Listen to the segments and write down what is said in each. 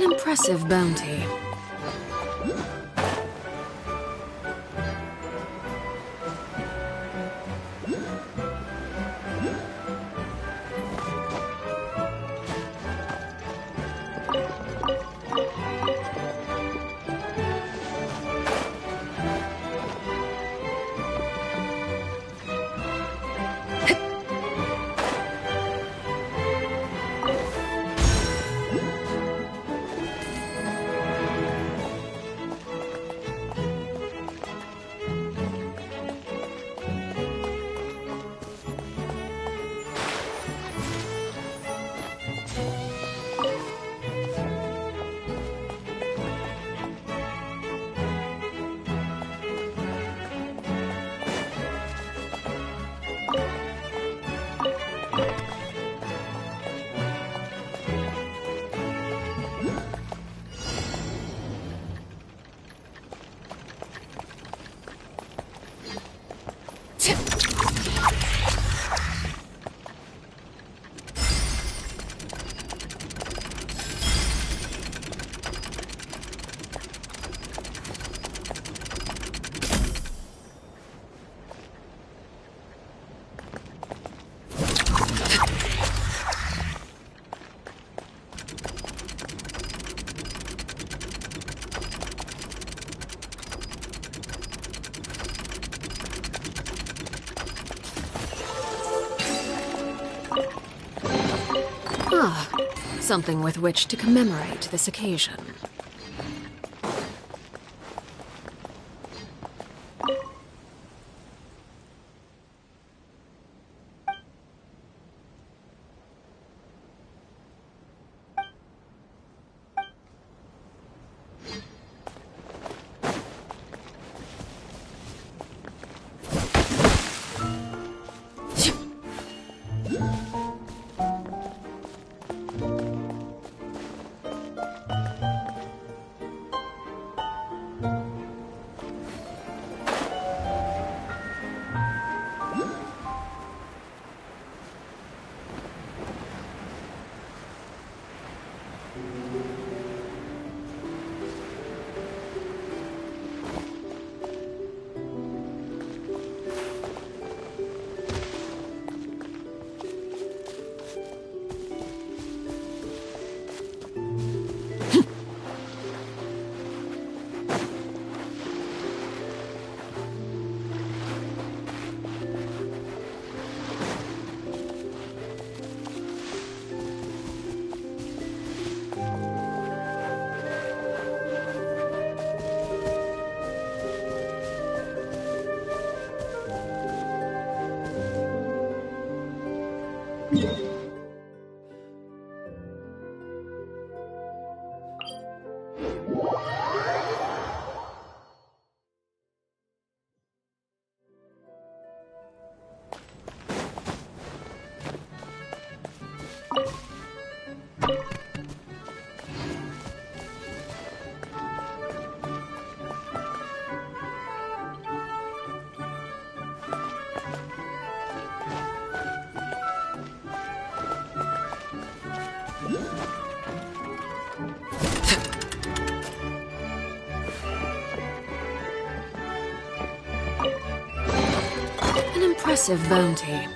An impressive bounty. Ah, something with which to commemorate this occasion. An impressive bounty.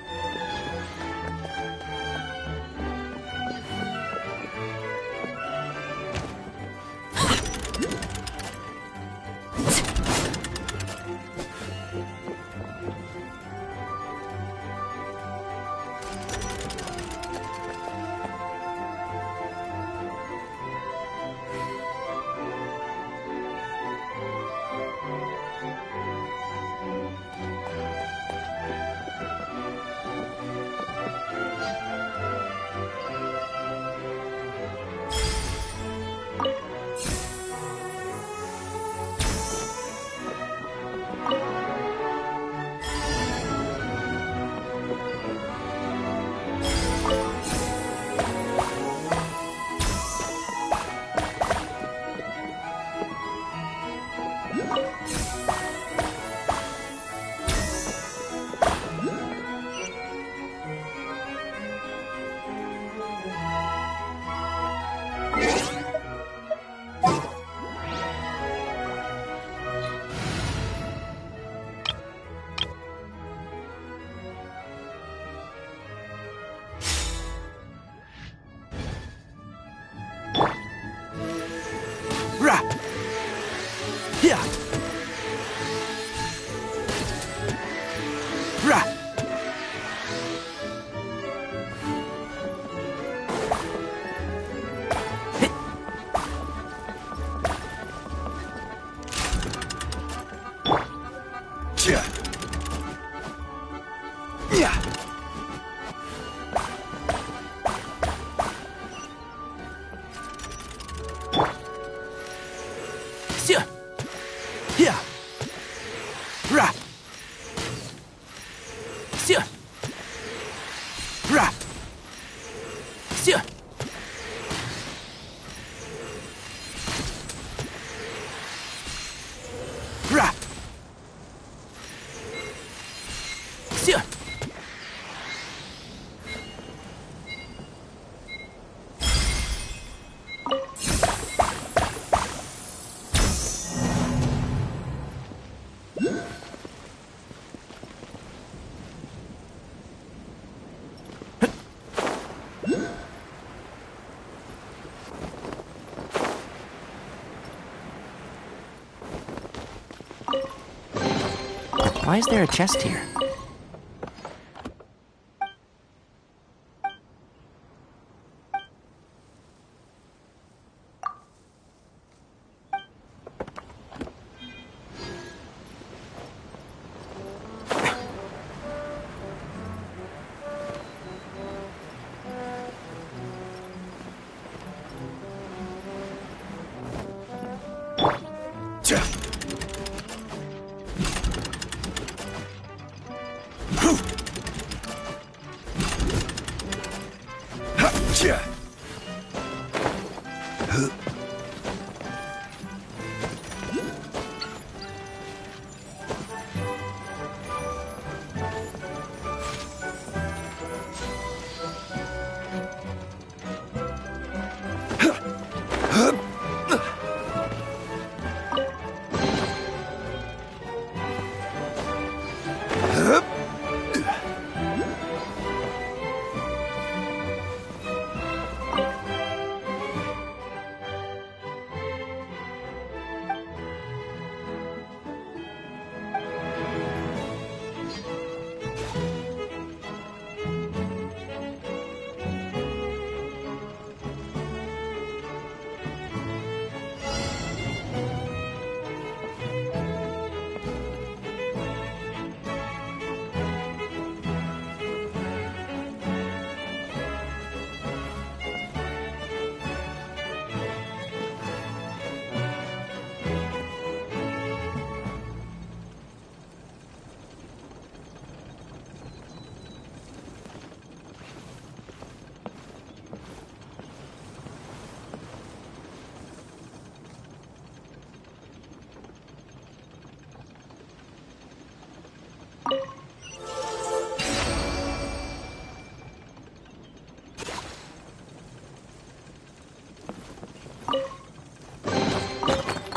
Why is there a chest here?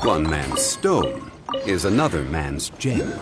One man's stone is another man's gem.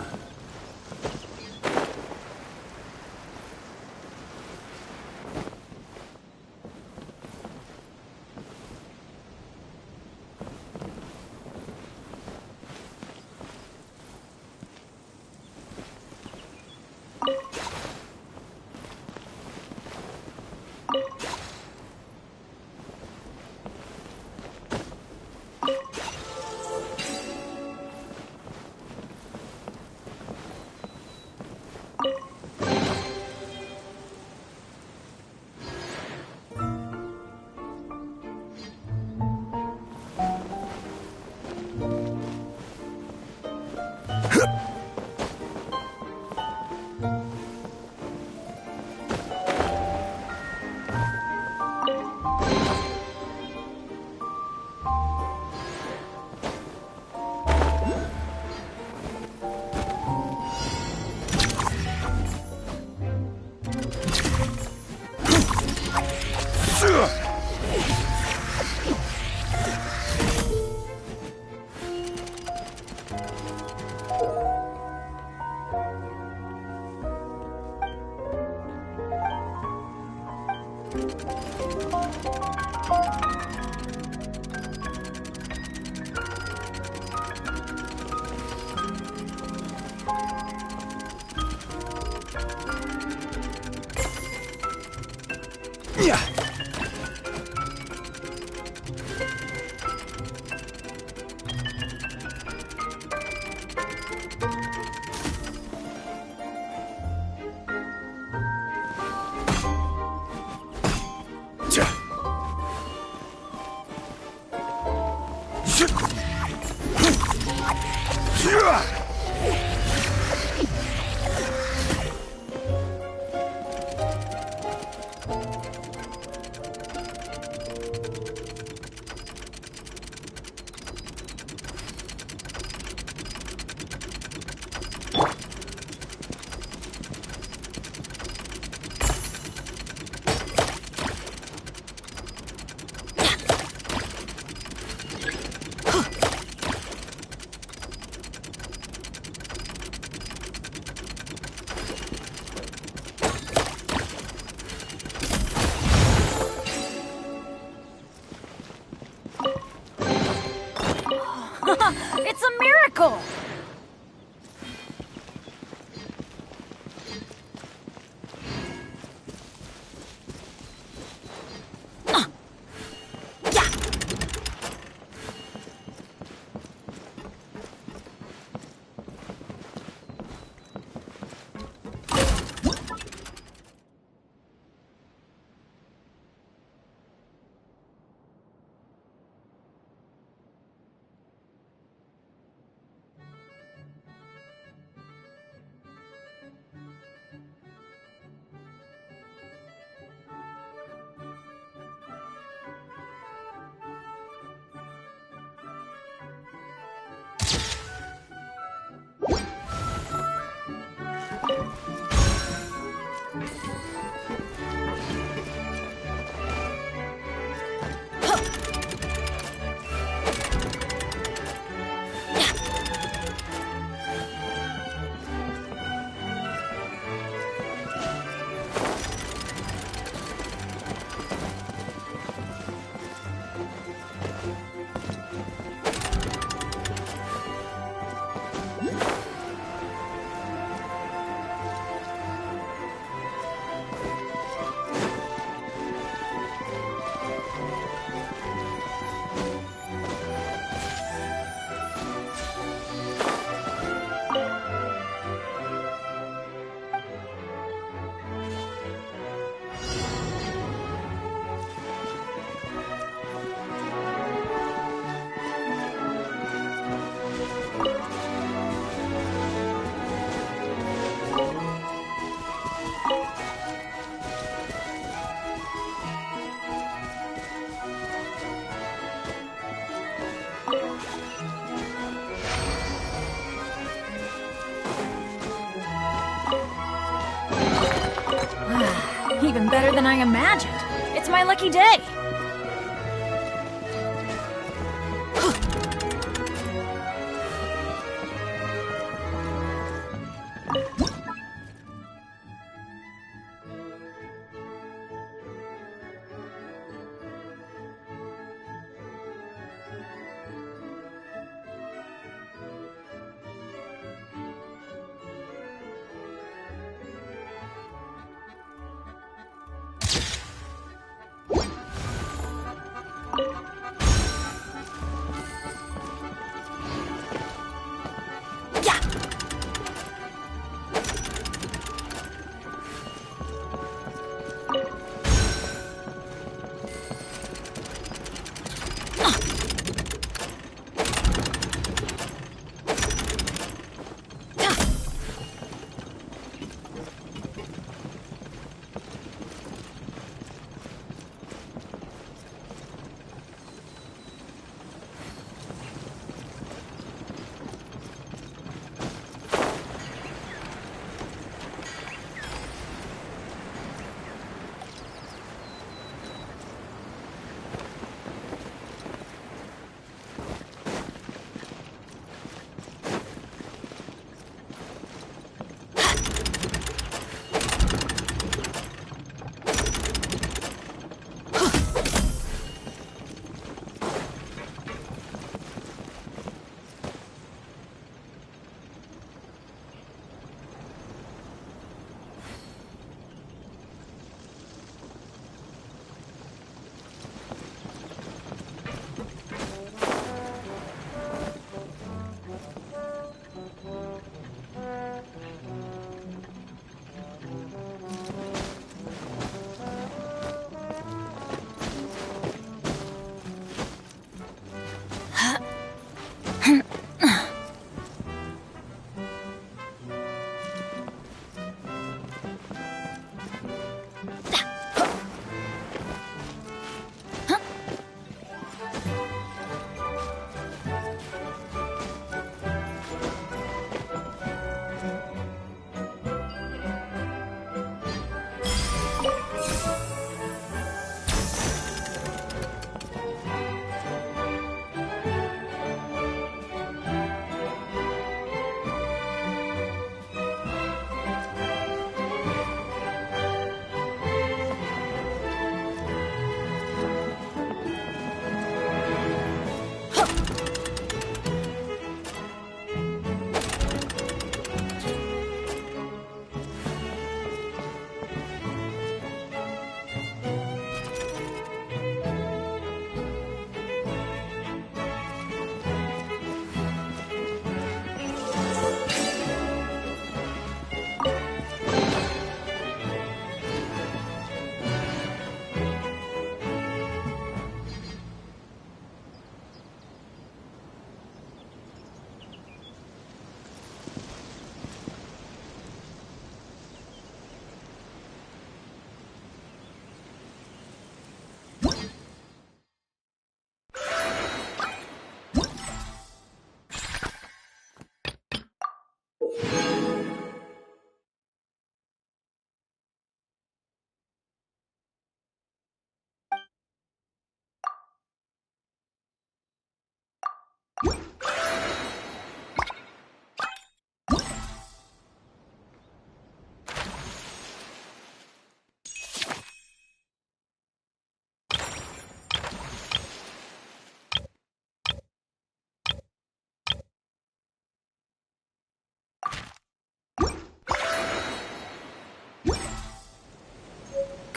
Even better than I imagined. It's my lucky day.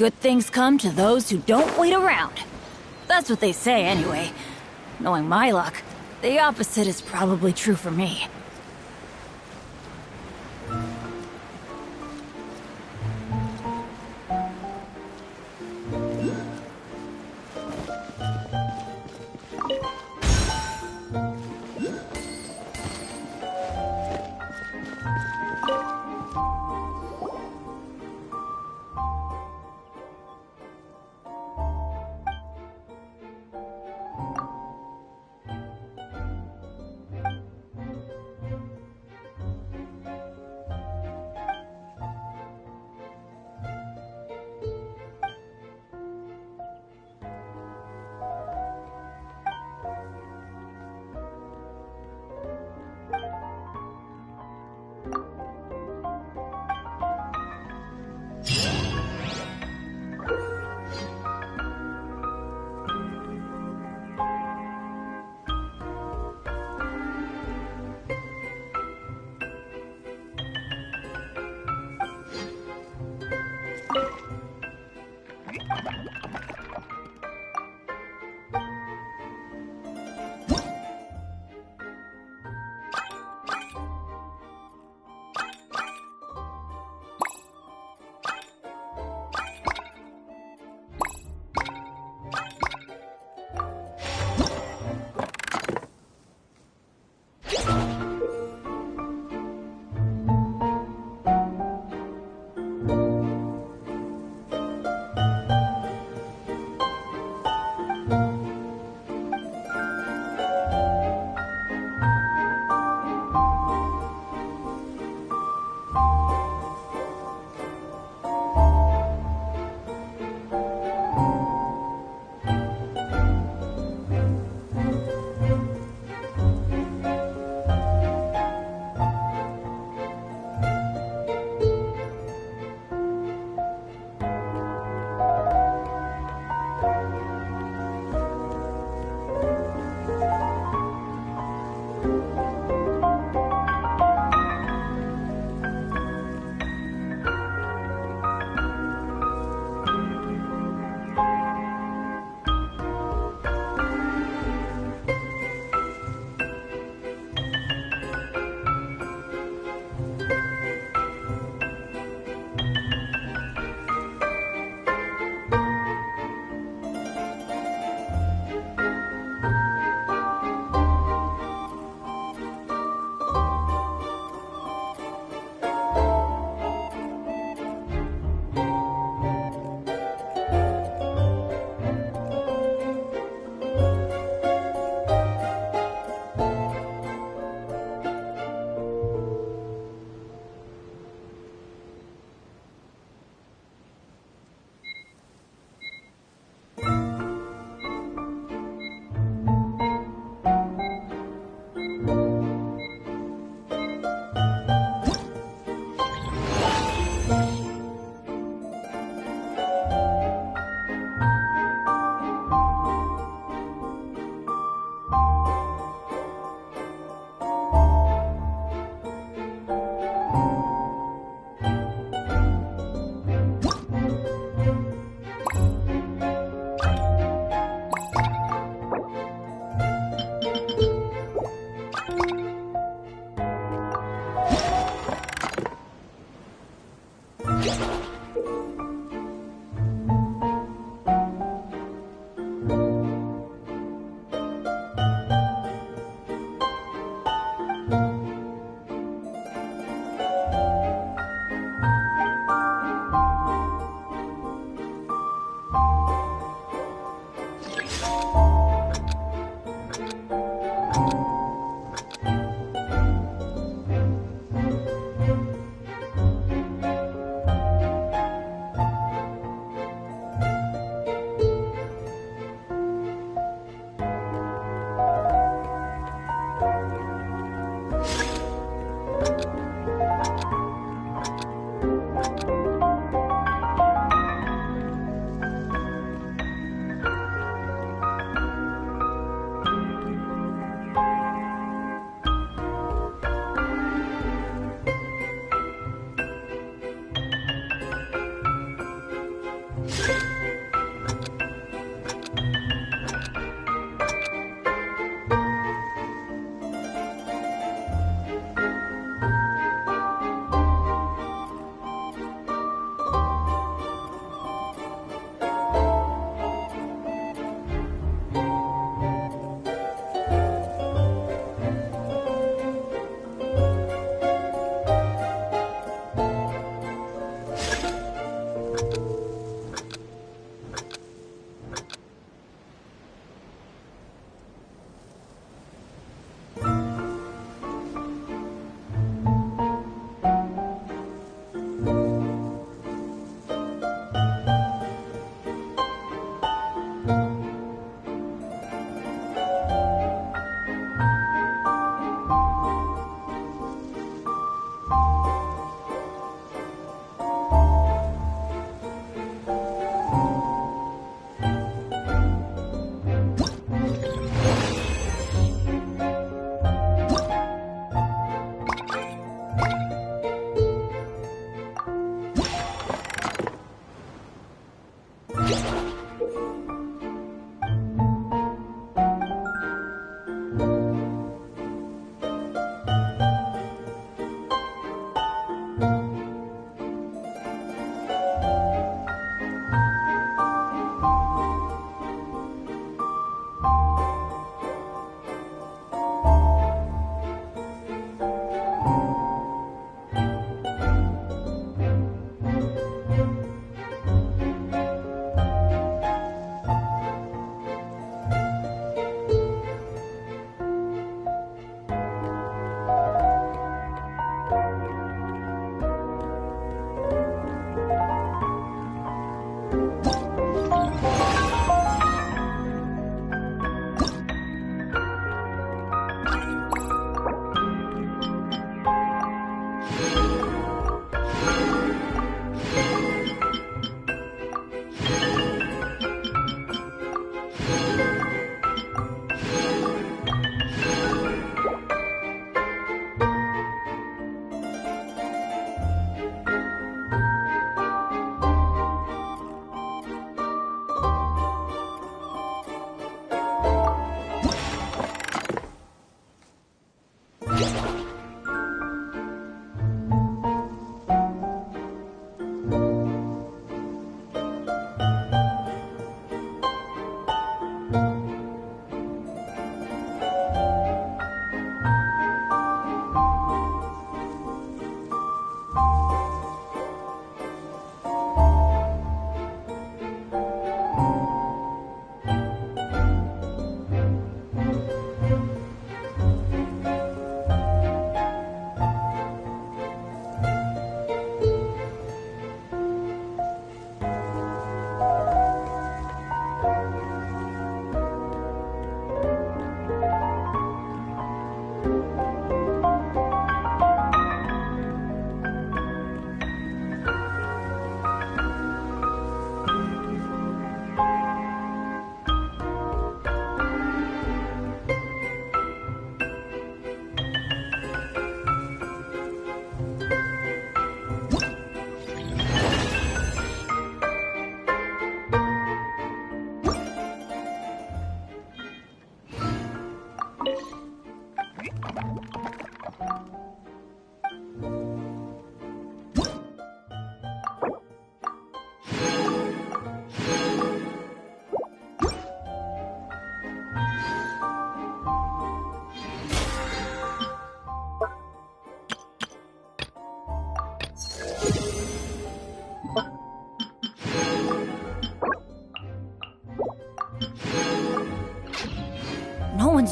Good things come to those who don't wait around. That's what they say anyway. Knowing my luck, the opposite is probably true for me.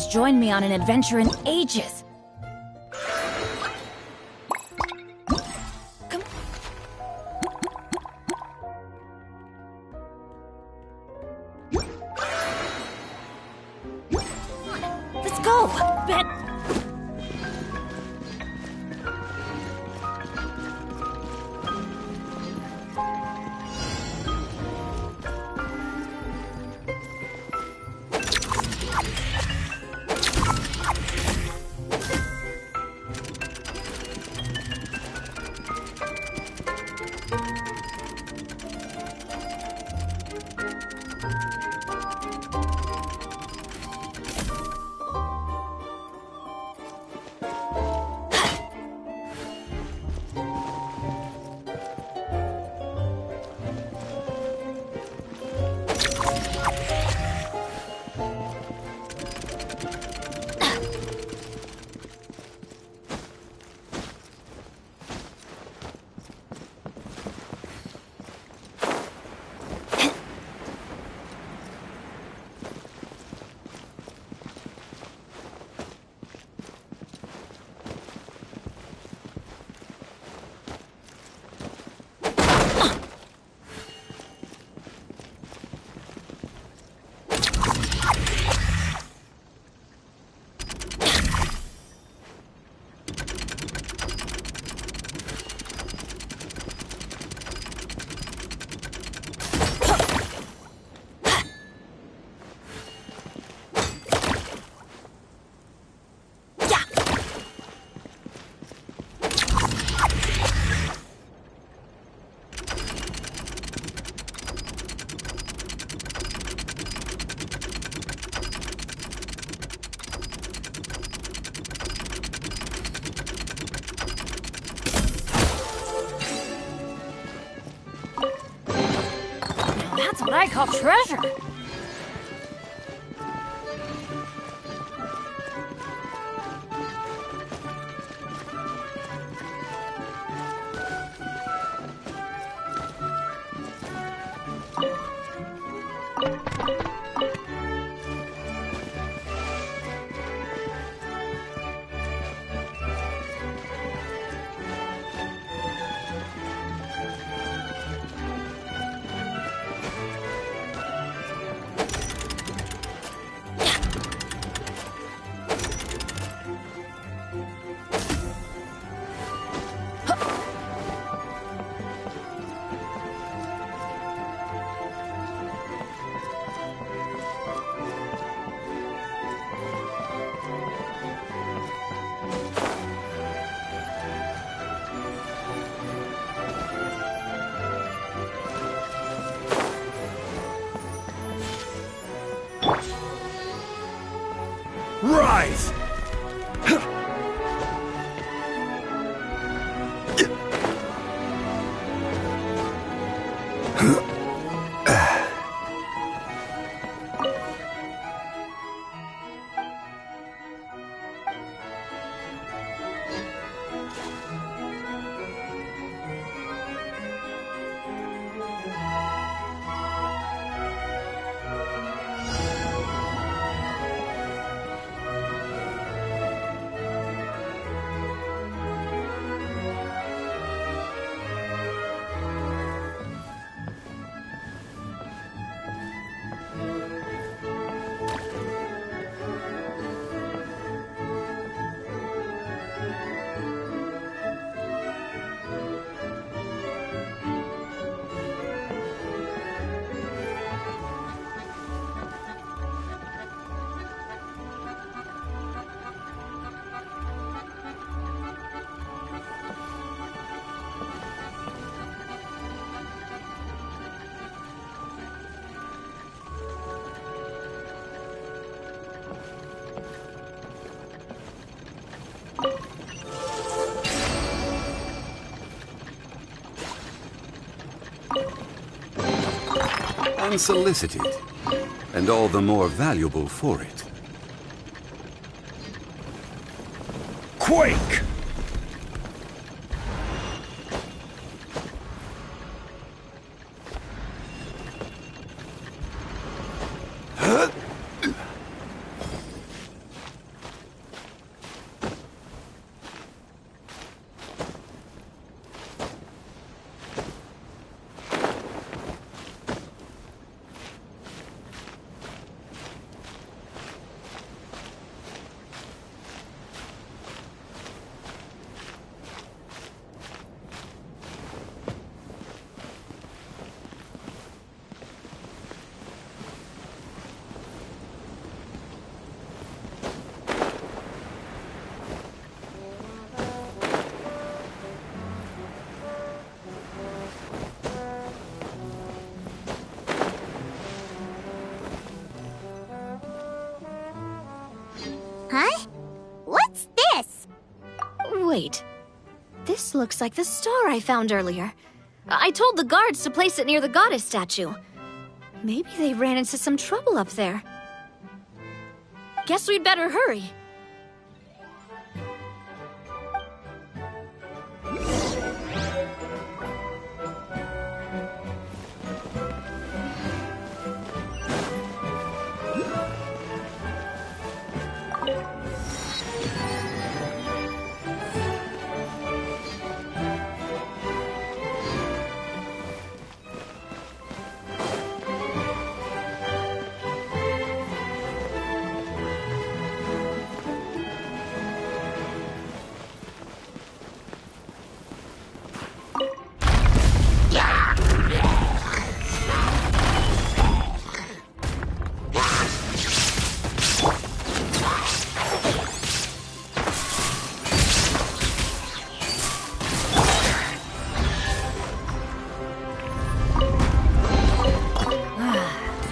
anyone's joined me on an adventure in ages. Come on, let's go. Bet. That's what I call treasure. Rise! Unsolicited, and all the more valuable for it. Quake! Wait. This looks like the star I found earlier. I told the guards to place it near the goddess statue. Maybe they ran into some trouble up there. Guess we'd better hurry.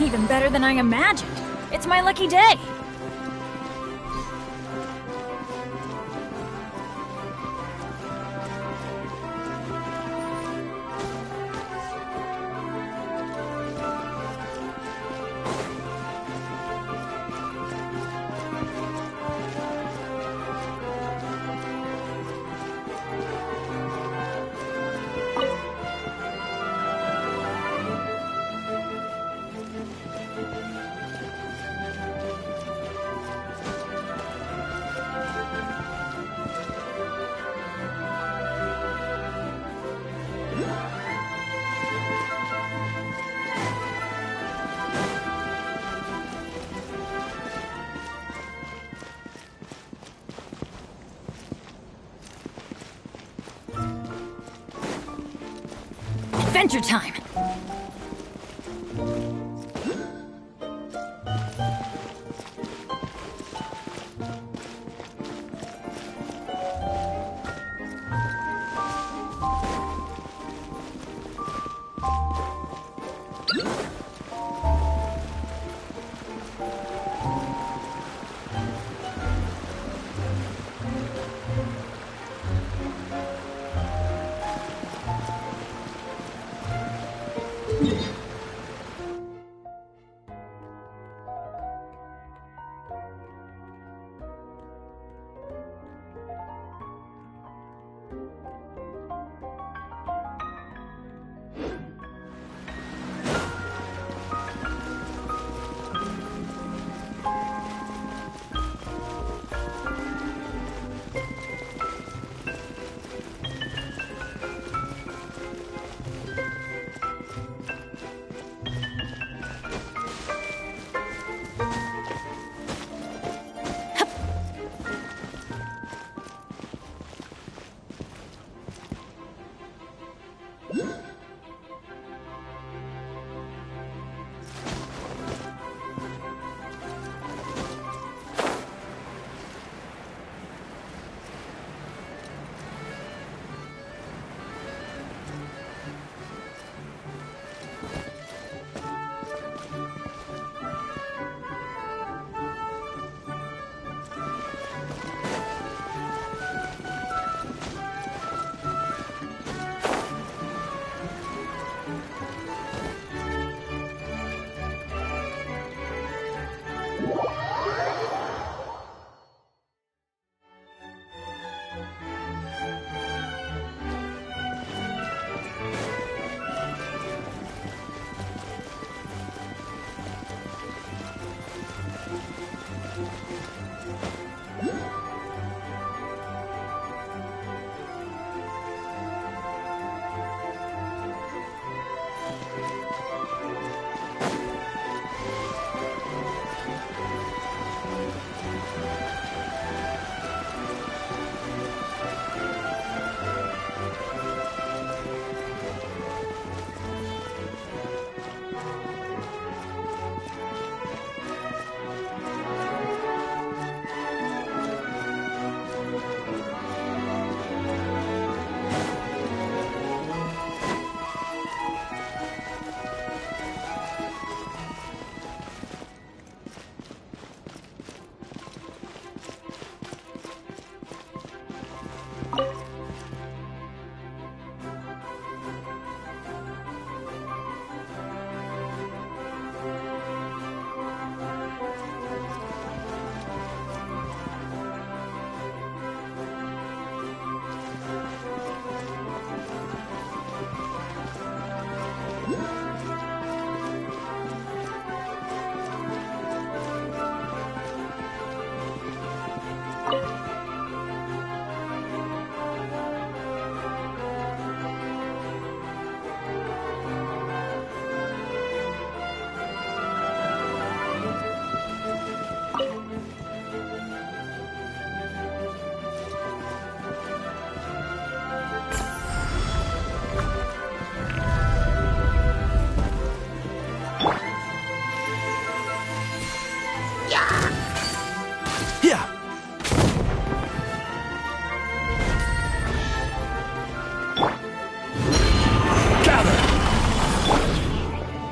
Even better than I imagined. It's my lucky day. Adventure time!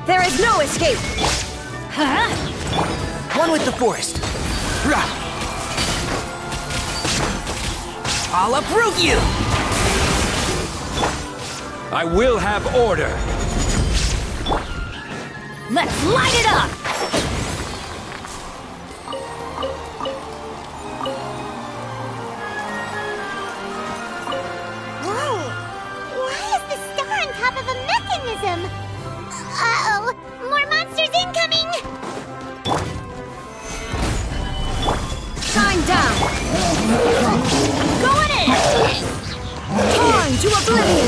There is no escape! Huh? One with the forest. Rah! I'll uproot you! I will have order. Let's light it up! Whoa! Why is the star on top of a mechanism? Uh-oh! More monsters incoming! Shine down! Going in! Torn to oblivion!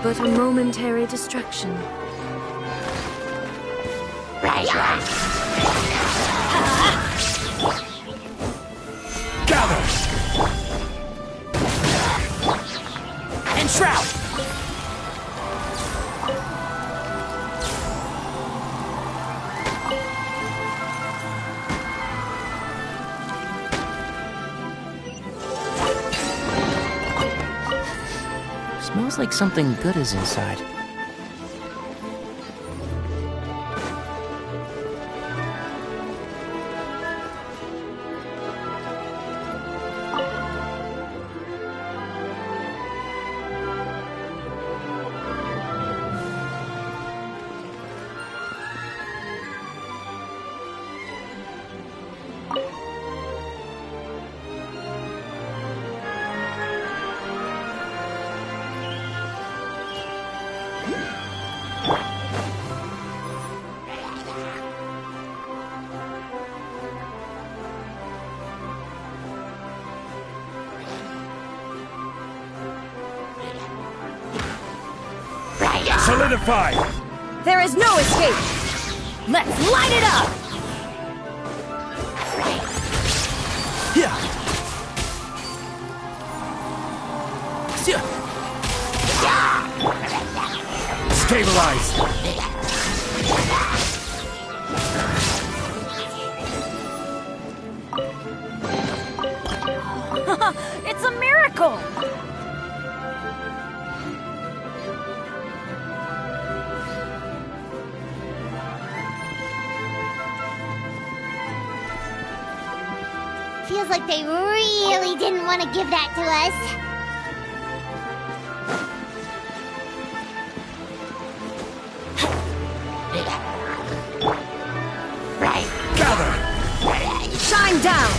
But a momentary distraction. Gather! And shroud! Smells like something good is inside. Solidify! There is no escape! Let's light it up! Yeah. Stabilize! It's a miracle! Feels like they really didn't want to give that to us. Gather! Shine down!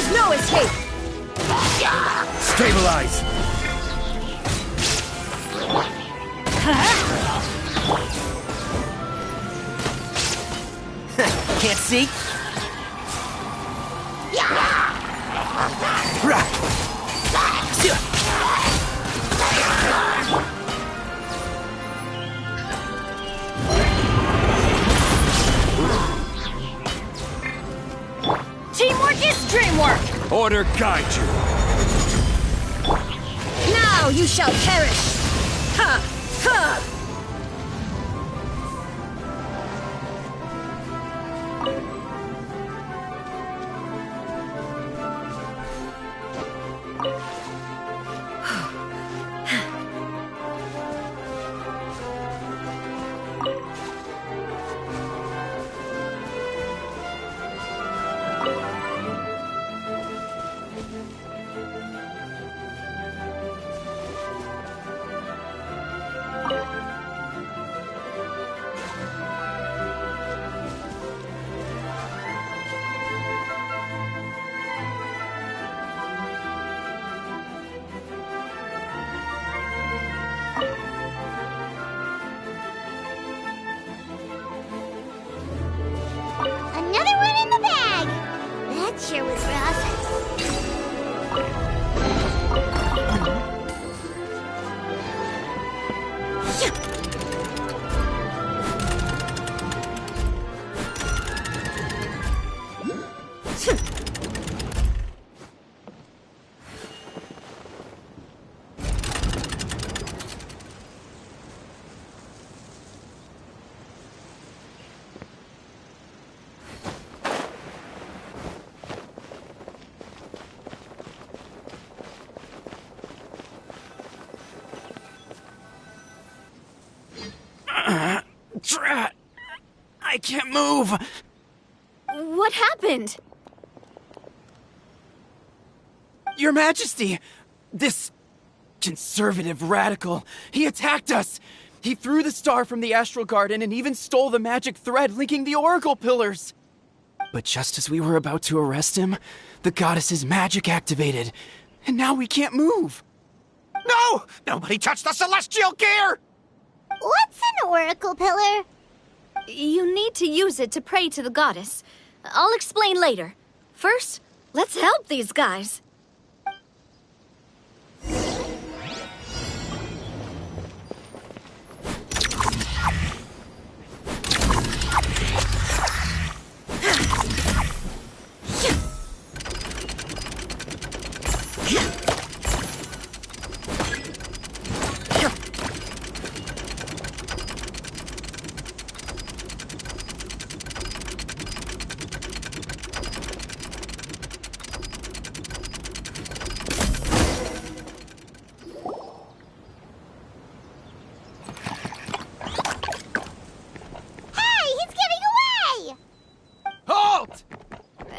There's no escape! Stabilize! Can't see? Teamwork is dreamwork! Order guide you! Now you shall perish! Ha! Ha! Another one in the bag! That sure was rough. Drat! I can't move! What happened? Your Majesty! This conservative radical, he attacked us! He threw the star from the Astral Garden and even stole the magic thread linking the Oracle Pillars! But just as we were about to arrest him, the goddess's magic activated, and now we can't move! No! Nobody touched the celestial gear! What's an oracle pillar? You need to use it to pray to the goddess. I'll explain later. First, let's help these guys.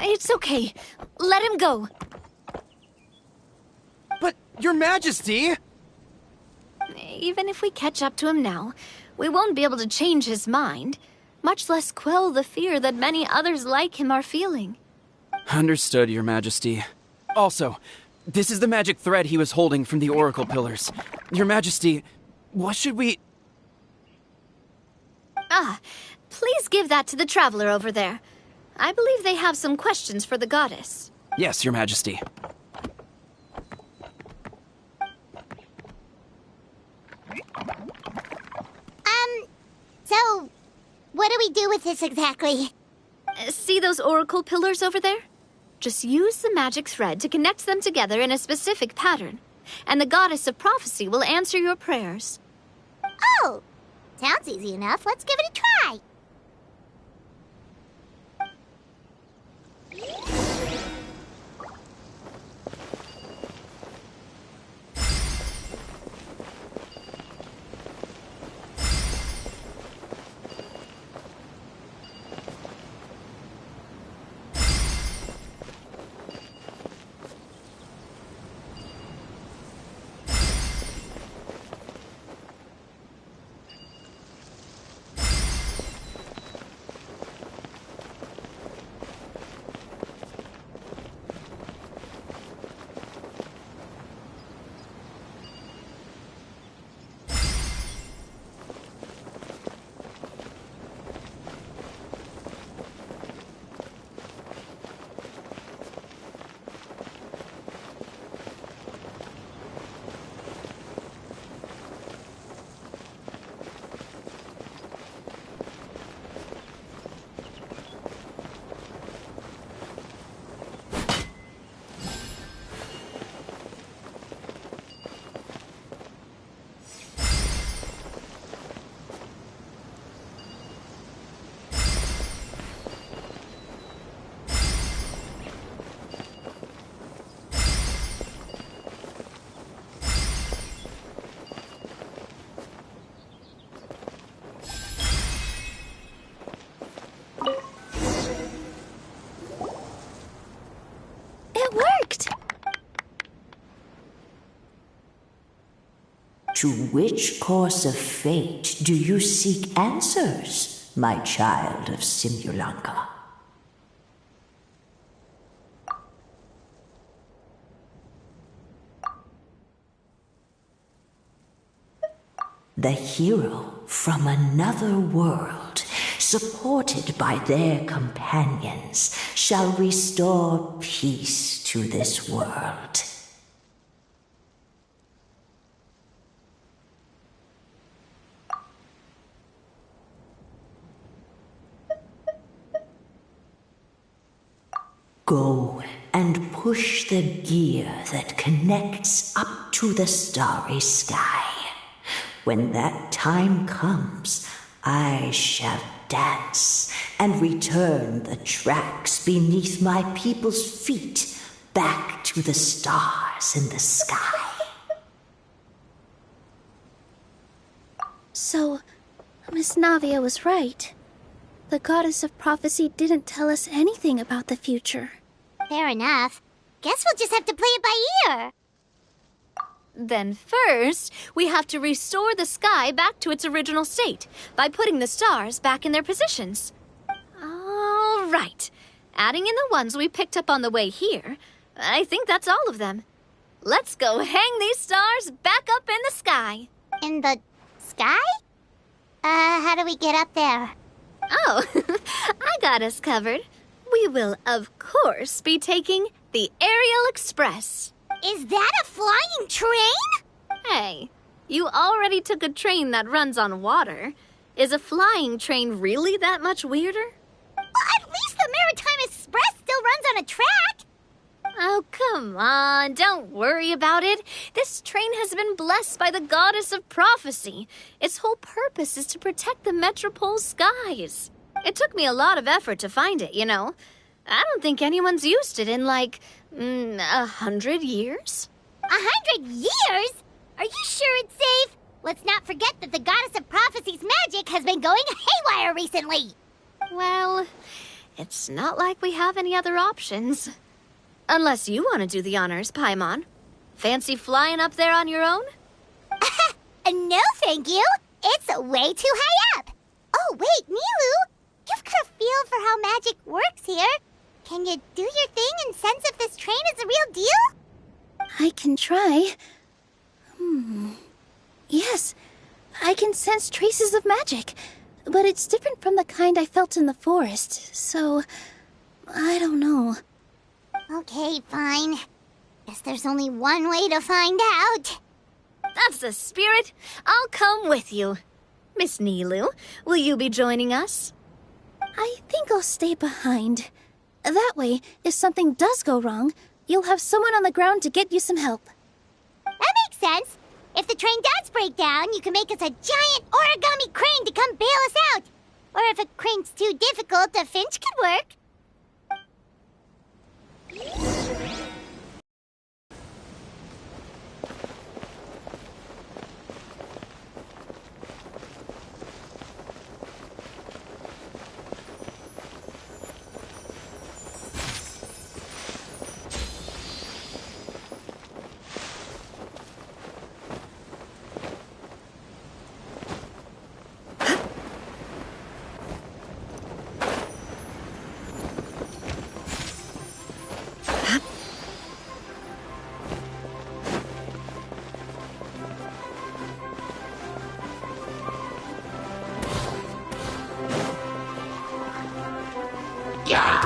It's okay. Let him go. But, Your Majesty! Even if we catch up to him now, we won't be able to change his mind, much less quell the fear that many others like him are feeling. Understood, Your Majesty. Also, this is the magic thread he was holding from the Oracle Pillars. Your Majesty, what should we... Please give that to the traveler over there. I believe they have some questions for the goddess. Yes, Your Majesty. So, what do we do with this exactly? See those oracle pillars over there? Just use the magic thread to connect them together in a specific pattern, and the goddess of prophecy will answer your prayers. Oh, sounds easy enough. Let's give it a try. To which course of fate do you seek answers, my child of Simulanka? The hero from another world, supported by their companions, shall restore peace to this world. Go and push the gear that connects up to the starry sky. When that time comes, I shall dance and return the tracks beneath my people's feet back to the stars in the sky. So, Miss Navia was right. The goddess of prophecy didn't tell us anything about the future. Fair enough. Guess we'll just have to play it by ear. Then first, we have to restore the sky back to its original state by putting the stars back in their positions. All right. Adding in the ones we picked up on the way here, I think that's all of them. Let's go hang these stars back up in the sky. In the sky? How do we get up there? Oh, I got us covered. We will, of course, be taking the Aerial Express. Is that a flying train? Hey, you already took a train that runs on water. Is a flying train really that much weirder? Well, at least the Maritime Express still runs on a track. Oh, come on, don't worry about it. This train has been blessed by the goddess of prophecy. Its whole purpose is to protect the Metropole's skies. It took me a lot of effort to find it, you know. I don't think anyone's used it in, 100 years? 100 years? Are you sure it's safe? Let's not forget that the goddess of prophecy's magic has been going haywire recently. Well, it's not like we have any other options. Unless you want to do the honors, Paimon. Fancy flying up there on your own? No, thank you. It's way too high up. Oh, wait, Nilu. You've got a feel for how magic works here. Can you do your thing and sense if this train is a real deal? I can try. Yes, I can sense traces of magic, but it's different from the kind I felt in the forest, so I don't know. Okay, fine. Guess there's only one way to find out. That's the spirit. I'll come with you. Miss Nilu, will you be joining us? I think I'll stay behind. That way, if something does go wrong, you'll have someone on the ground to get you some help. That makes sense. If the train does break down, you can make us a giant origami crane to come bail us out. Or if a crane's too difficult, a finch could work.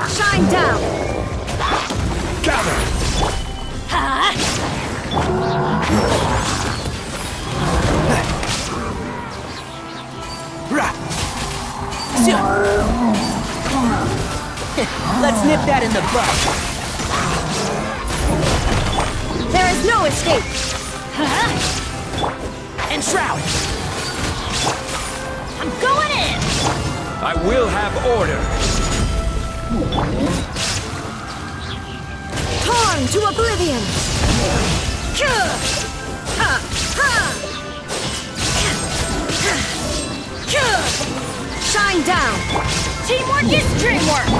Shine down! Gather! Let's nip that in the bud. There is no escape! Enshroud! I'm going in! I will have order. Torn to oblivion! Shine down! Teamwork is dreamwork!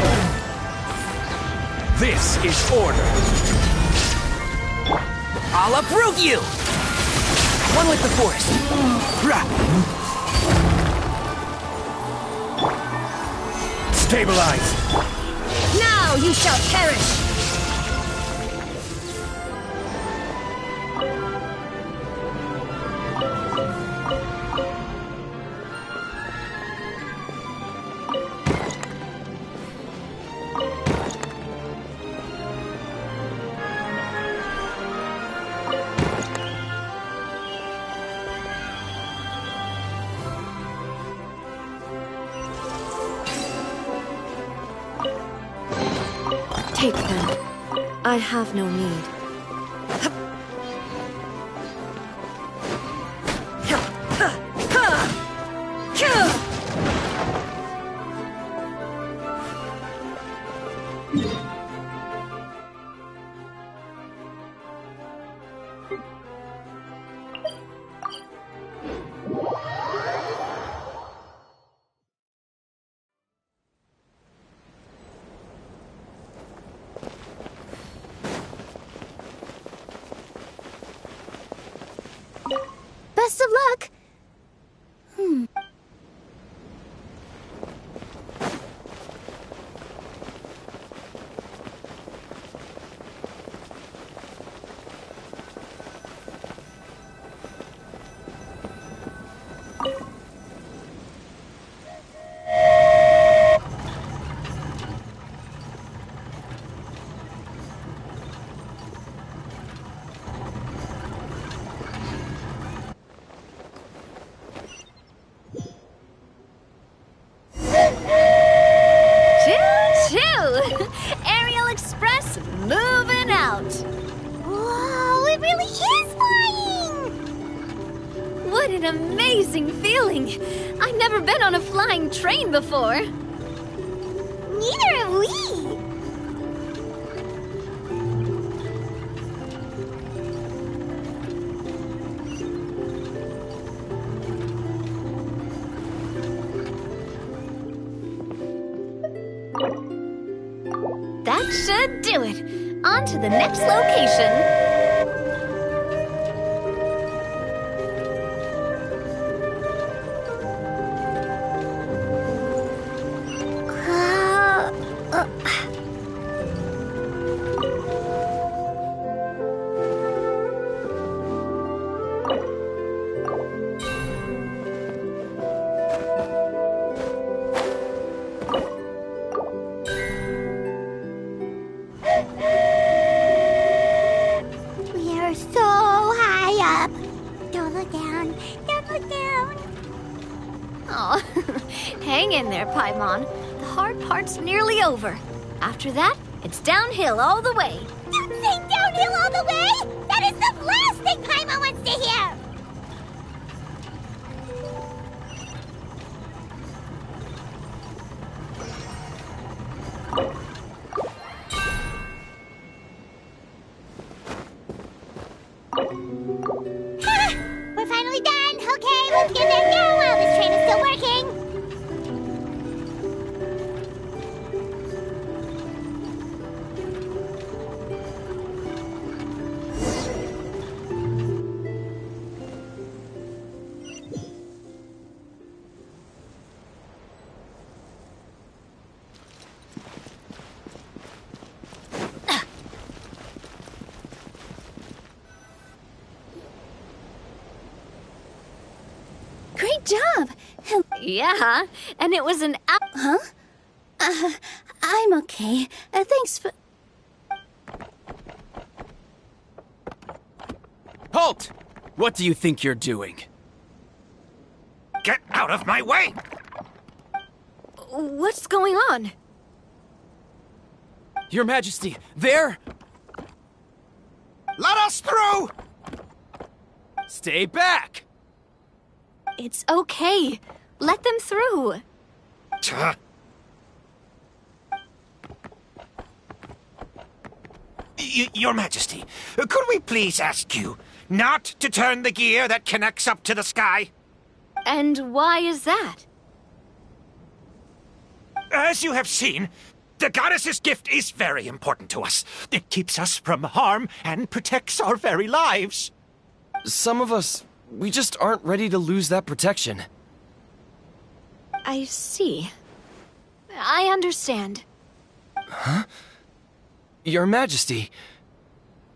This is order. I'll uproot you! One with the forest. Stabilize! Now you shall perish! Take them. I have no need. Best of luck! Aerial Express moving out. Whoa, it really is flying! What an amazing feeling. I've never been on a flying train before. Neither have we! That should do it. On to the next location. We are so high up. Don't look down. Don't look down. Oh, hang in there, Paimon. The hard part's nearly over. After that, it's downhill all the way. Don't say downhill all the way! That is the last thing Paimon wants to hear! We're finally done! Okay, let's get there now while this train is still working! Great job! Yeah, and it was an Huh? I'm okay. Thanks for... Halt! What do you think you're doing? Get out of my way! What's going on? Your Majesty, there! Let us through! Stay back! It's okay. Let them through. Tuh. Your Majesty, could we please ask you not to turn the gear that connects up to the sky? And why is that? As you have seen, the goddess's gift is very important to us. It keeps us from harm and protects our very lives. Some of us We just aren't ready to lose that protection. I see. I understand. Huh? Your Majesty,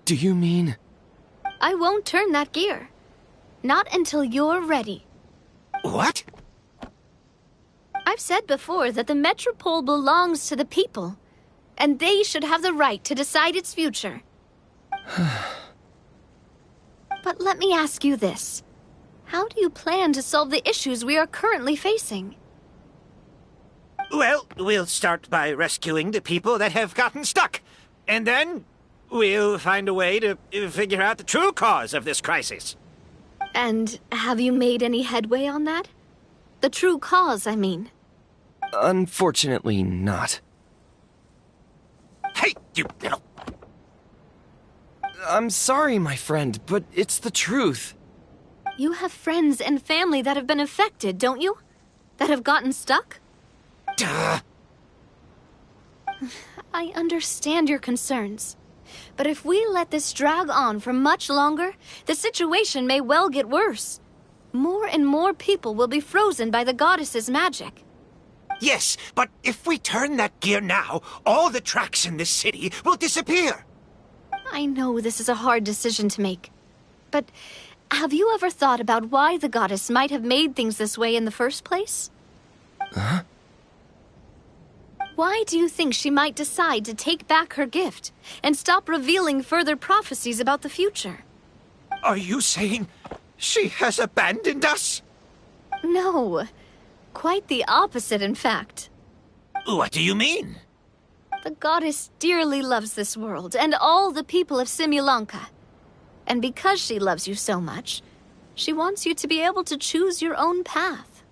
do you mean... I won't turn that gear. Not until you're ready. What? I've said before that the Metropole belongs to the people, and they should have the right to decide its future. But let me ask you this. How do you plan to solve the issues we are currently facing? Well, we'll start by rescuing the people that have gotten stuck. And then we'll find a way to figure out the true cause of this crisis. And have you made any headway on that? The true cause, I mean. Unfortunately not. Hey, you little... I'm sorry, my friend, but it's the truth. You have friends and family that have been affected, don't you? That have gotten stuck? Duh. I understand your concerns. But if we let this drag on for much longer, the situation may well get worse. More and more people will be frozen by the goddess's magic. Yes, but if we turn that gear now, all the tracks in this city will disappear. I know this is a hard decision to make. But have you ever thought about why the goddess might have made things this way in the first place? Huh? Why do you think she might decide to take back her gift and stop revealing further prophecies about the future? Are you saying she has abandoned us? No. Quite the opposite, in fact. What do you mean? The goddess dearly loves this world and all the people of Simulanka. And because she loves you so much, she wants you to be able to choose your own path.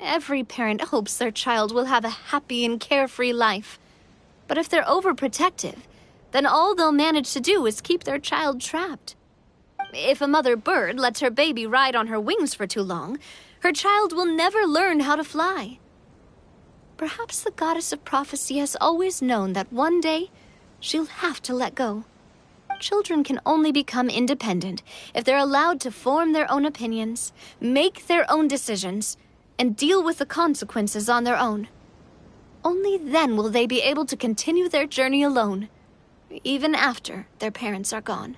Every parent hopes their child will have a happy and carefree life. But if they're overprotective, then all they'll manage to do is keep their child trapped. If a mother bird lets her baby ride on her wings for too long, her child will never learn how to fly. Perhaps the goddess of prophecy has always known that one day she'll have to let go. Children can only become independent if they're allowed to form their own opinions, make their own decisions, and deal with the consequences on their own. Only then will they be able to continue their journey alone, even after their parents are gone.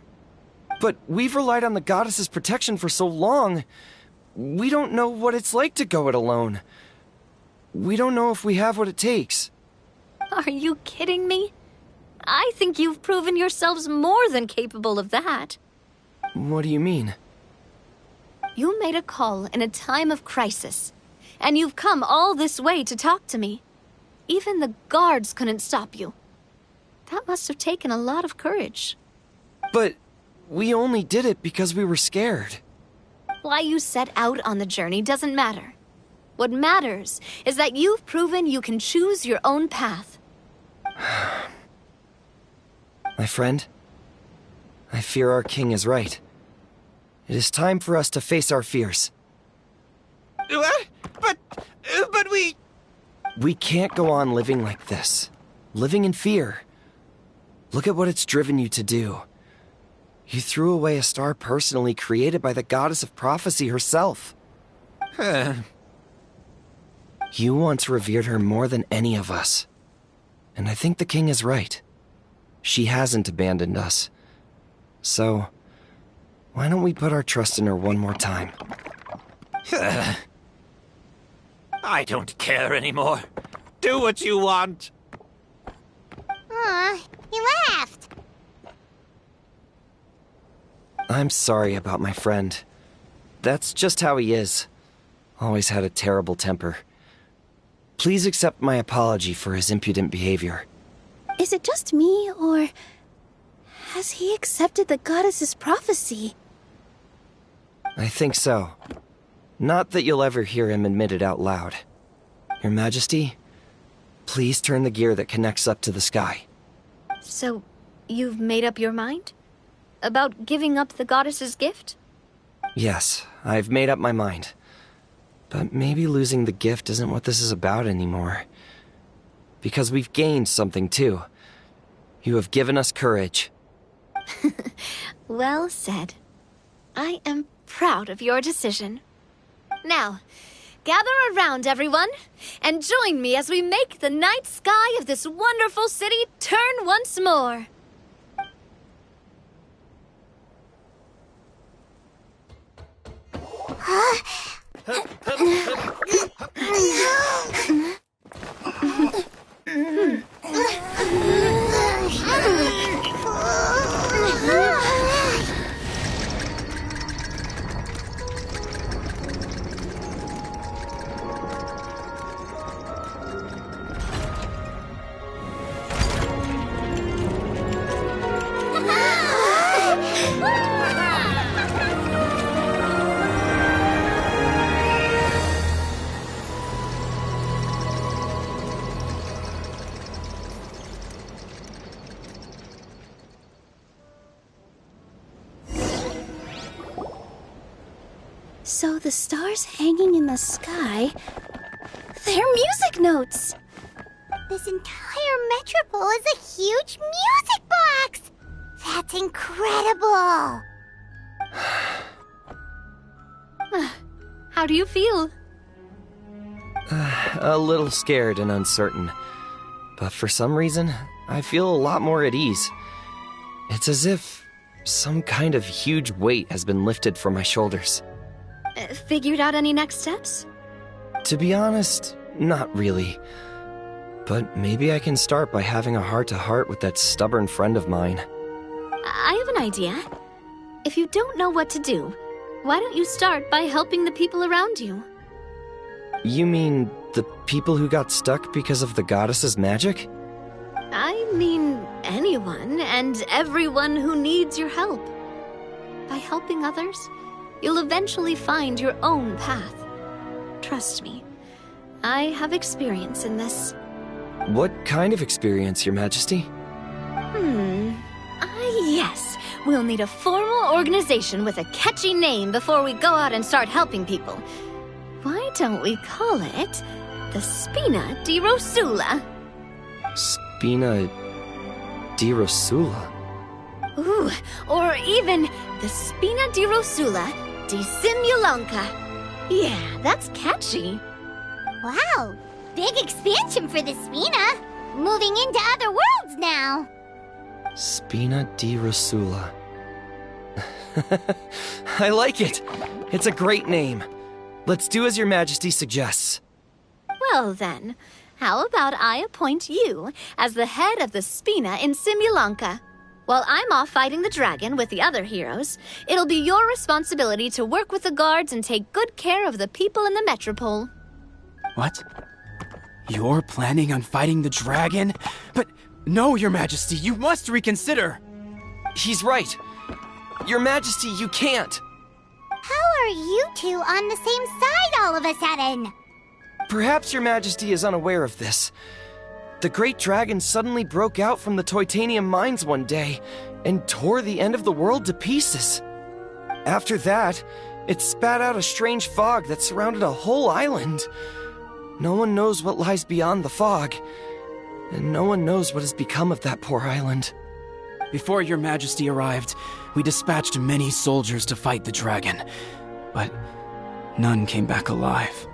But we've relied on the goddess's protection for so long. We don't know what it's like to go it alone. We don't know if we have what it takes. Are you kidding me? I think you've proven yourselves more than capable of that. What do you mean? You made a call in a time of crisis, and you've come all this way to talk to me. Even the guards couldn't stop you. That must have taken a lot of courage. But we only did it because we were scared. Why you set out on the journey doesn't matter. What matters is that you've proven you can choose your own path. My friend, I fear our king is right. It is time for us to face our fears. What? But we... We can't go on living like this. Living in fear. Look at what it's driven you to do. You threw away a star personally created by the goddess of prophecy herself. You once revered her more than any of us. And I think the king is right. She hasn't abandoned us. So, why don't we put our trust in her one more time? I don't care anymore. Do what you want. Aw, he laughed. I'm sorry about my friend. That's just how he is. Always had a terrible temper. Please accept my apology for his impudent behavior. Is it just me, or has he accepted the goddess's prophecy? I think so. Not that you'll ever hear him admit it out loud. Your Majesty, please turn the gear that connects up to the sky. So, you've made up your mind? About giving up the goddess's gift? Yes, I've made up my mind. But maybe losing the gift isn't what this is about anymore. Because we've gained something too. You have given us courage. Well said. I am proud of your decision. Now, gather around, everyone, and join me as we make the night sky of this wonderful city turn once more. So the stars hanging in the sky, they're music notes! This entire metropole is a huge music box! That's incredible! How do you feel? A little scared and uncertain. But for some reason, I feel a lot more at ease. It's as if some kind of huge weight has been lifted from my shoulders. Figured out any next steps? To be honest, not really. But maybe I can start by having a heart-to-heart with that stubborn friend of mine. I have an idea. If you don't know what to do, why don't you start by helping the people around you? You mean the people who got stuck because of the goddess's magic? I mean anyone and everyone who needs your help. By helping others, you'll eventually find your own path. Trust me, I have experience in this. What kind of experience, Your Majesty? Yes. We'll need a formal organization with a catchy name before we go out and start helping people. Why don't we call it the Spina di Rosula? Spina di Rosula? Ooh, or even the Spina di Rosula di Simulanka. Yeah, that's catchy. Wow, big expansion for the Spina. Moving into other worlds now. Spina di Rosula. I like it. It's a great name. Let's do as Your Majesty suggests. Well then, how about I appoint you as the head of the Spina in Simulanka? While I'm off fighting the dragon with the other heroes, it'll be your responsibility to work with the guards and take good care of the people in the metropole. What? You're planning on fighting the dragon? But no, Your Majesty, you must reconsider. He's right. Your Majesty, you can't. How are you two on the same side all of a sudden? Perhaps Your Majesty is unaware of this. The great dragon suddenly broke out from the Titanium mines one day and tore the end of the world to pieces. After that, it spat out a strange fog that surrounded a whole island. No one knows what lies beyond the fog, and no one knows what has become of that poor island. Before Your Majesty arrived, we dispatched many soldiers to fight the dragon, but none came back alive.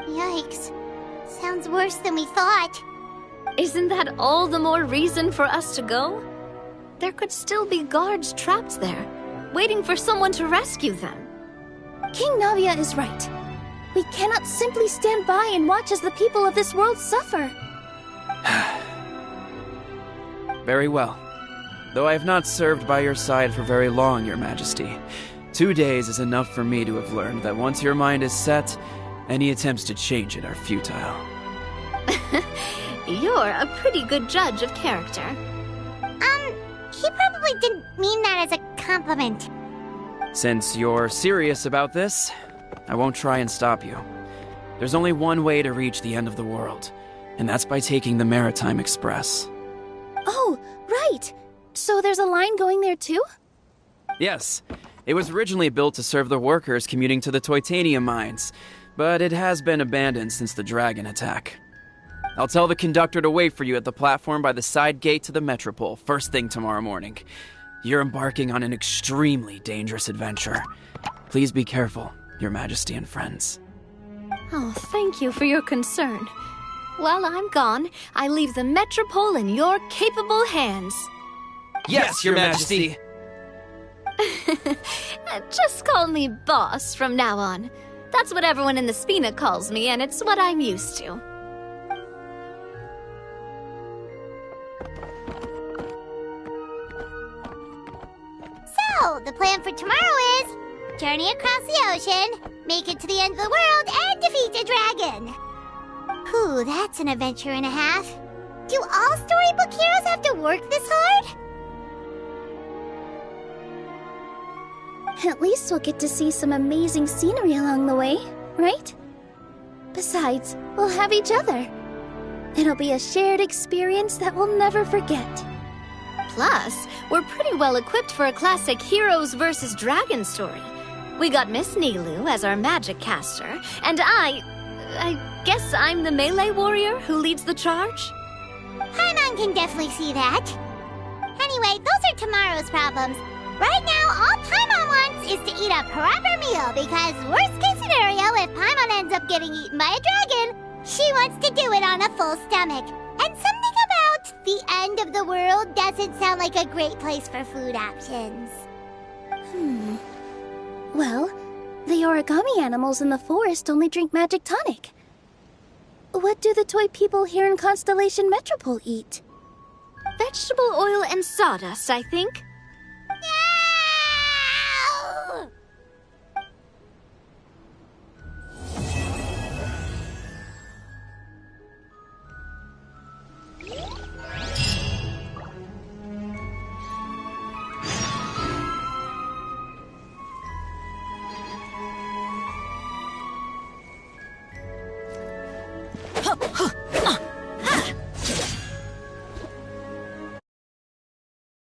Yikes. Sounds worse than we thought. Isn't that all the more reason for us to go? There could still be guards trapped there, waiting for someone to rescue them. King Navia is right. We cannot simply stand by and watch as the people of this world suffer. Very well. Though I have not served by your side for very long, Your Majesty, 2 days is enough for me to have learned that once your mind is set, any attempts to change it are futile. You're a pretty good judge of character. He probably didn't mean that as a compliment. Since you're serious about this, I won't try and stop you. There's only one way to reach the end of the world, and that's by taking the Maritime Express. Oh, right! So there's a line going there too? Yes. It was originally built to serve the workers commuting to the Titanium mines, but it has been abandoned since the dragon attack. I'll tell the conductor to wait for you at the platform by the side gate to the Metropole, first thing tomorrow morning. You're embarking on an extremely dangerous adventure. Please be careful, Your Majesty and friends. Oh, thank you for your concern. While I'm gone, I leave the Metropole in your capable hands. Yes, Your Majesty! Just call me Boss from now on. That's what everyone in the Spina calls me, and it's what I'm used to. So, the plan for tomorrow is journey across the ocean, make it to the end of the world, and defeat a dragon. Whew, that's an adventure and a half. Do all storybook heroes have to work this hard? At least we'll get to see some amazing scenery along the way, right? Besides, we'll have each other. It'll be a shared experience that we'll never forget. Plus, we're pretty well equipped for a classic heroes versus dragon story. We got Miss Nilu as our magic caster, and I guess I'm the melee warrior who leads the charge? Paimon can definitely see that. Anyway, those are tomorrow's problems. Right now, all Paimon wants is to eat a proper meal, because worst case scenario, if Paimon ends up getting eaten by a dragon, she wants to do it on a full stomach. And something about the end of the world doesn't sound like a great place for food options. Well, the origami animals in the forest only drink magic tonic. What do the toy people here in Constellation Metropole eat? Vegetable oil and sawdust, I think. No!